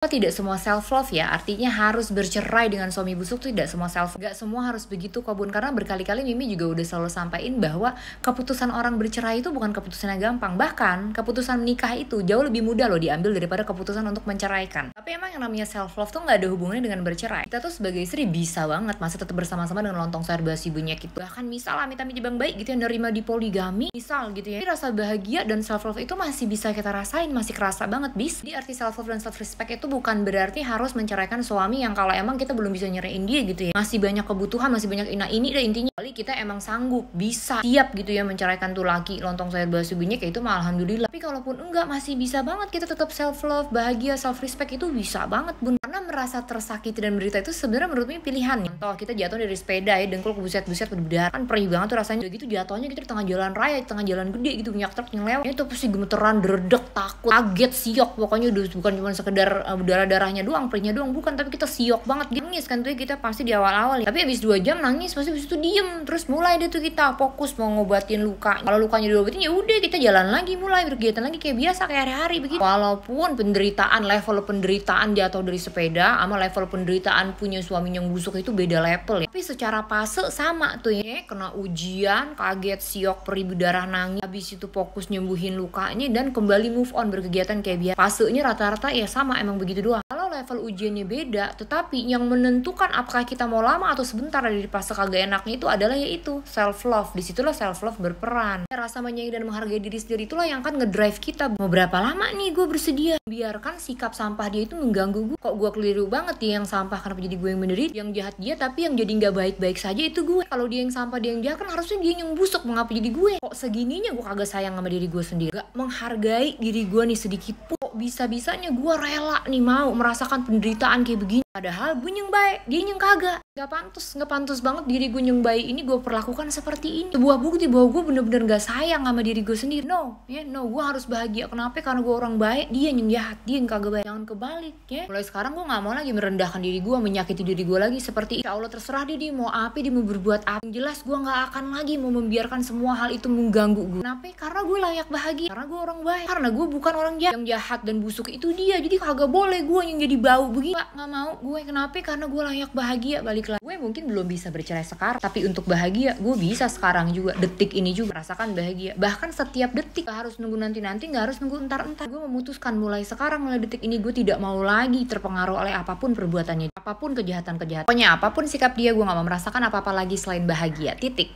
Tidak semua self love ya, artinya harus bercerai dengan suami busuk tuh tidak semua self, gak semua harus begitu kok bun, karena berkali-kali Mimi juga udah selalu sampaikan bahwa keputusan orang bercerai itu bukan keputusan yang gampang, bahkan keputusan menikah itu jauh lebih mudah loh diambil daripada keputusan untuk menceraikan. Tapi emang yang namanya self love tuh gak ada hubungannya dengan bercerai. Kita tuh sebagai istri bisa banget masih tetap bersama-sama dengan lontong sayur basi bunyek gitu, bahkan misal amit-amit bang baik gitu yang nerima di poligami misal gitu ya, tapi rasa bahagia dan self love itu masih bisa kita rasain, masih kerasa banget bis. Di arti self love dan self respect itu bukan berarti harus menceraikan suami yang kalau emang kita belum bisa nyerahin dia gitu ya, masih banyak kebutuhan, masih banyak ini deh intinya, kali kita emang sanggup, bisa, siap gitu ya menceraikan tuh laki lontong sayur basi bunyek, kayak itu mah alhamdulillah. Tapi kalaupun enggak, masih bisa banget kita tetap self love, bahagia, self respect itu bisa banget bun, karena merasa tersakiti dan menderita itu sebenarnya menurut Mimi pilihan. Contoh kita jatuh dari sepeda ya, dengkul kebuset-buset berdarah, kan perih banget tuh rasanya. Udah gitu jatuhnya kita di tengah jalan raya, di tengah jalan gede gitu, banyak truk yang lewat, itu pasti gemeteran, dredeg, takut, kaget, siok, pokoknya udah bukan cuma sekedar darahnya doang, perihnya doang, bukan, tapi kita siok banget, nangis kan tuh kita pasti di awal-awal ya. Tapi habis 2 jam nangis pasti habis itu diem, terus mulai deh tuh kita fokus mau ngobatin luka. Kalau lukanya diobatin ya udah kita jalan lagi, mulai berkegiatan lagi kayak biasa, kayak hari-hari begitu. Walaupun penderitaan, level penderitaan jatuh dari sepeda sama level penderitaan punya suami yang busuk itu beda level ya, tapi secara fase sama tuh ya, kena ujian, kaget, siok, perih, berdarah, nangis, habis itu fokus nyembuhin lukanya dan kembali move on berkegiatan kayak biasa. Fasenya rata-rata ya sama, emang begitu doang. Kalau level ujiannya beda, tetapi yang menentukan apakah kita mau lama atau sebentar dari fase kagak enaknya itu adalah yaitu self love. Disitulah self love berperan. Rasa menyayangi dan menghargai diri sendiri itulah yang akan ngedrive kita. Mau berapa lama nih gue bersedia biarkan sikap sampah dia itu mengganggu gue. Kok gue keliru banget dia yang sampah, kenapa jadi gue yang menderita? Yang jahat dia, tapi yang jadi nggak baik-baik saja itu gue. Kalau dia yang sampah, dia yang jahat, kan harusnya dia yang busuk, mengapa jadi gue? Kok segininya gue kagak sayang sama diri gue sendiri, gak menghargai diri gue nih sedikit pun. Kok bisa-bisanya gue rela nih mau merasakan penderitaan kayak begini, padahal gue yang baik, dia yang kagak. Gak pantas banget diri gue yang baik ini gue perlakukan seperti ini. Sebuah bukti bahwa gue bener-bener gak sayang sama diri gue sendiri. No, gue harus bahagia. Kenapa? Karena gue orang baik, dia yang jahat, dia yang kagak baik. Jangan kebalik ya. Mulai sekarang gue gak mau lagi merendahkan diri gue, menyakiti diri gue lagi seperti insya Allah terserah dia mau apa, dia mau berbuat apa. Yang jelas gue gak akan lagi mau membiarkan semua hal itu mengganggu gue. Kenapa? Karena gue layak bahagia, karena gue orang baik, karena gue bukan orang jahat. Yang jahat dan busuk itu dia, jadi kagak boleh gue yang jadi bau begini. Gak mau gue. Kenapa? Karena gue layak bahagia. Balik lagi, gue mungkin belum bisa bercerai sekarang, tapi untuk bahagia gue bisa sekarang juga, detik ini juga merasakan bahagia. Bahkan setiap detik, gak harus nunggu nanti-nanti, gak harus nunggu entar-entar. Gue memutuskan mulai sekarang, mulai detik ini gue tidak mau lagi terpengaruh oleh apapun perbuatannya, apapun kejahatan. Pokoknya apapun sikap dia, gue gak mau merasakan apa-apa lagi selain bahagia, titik.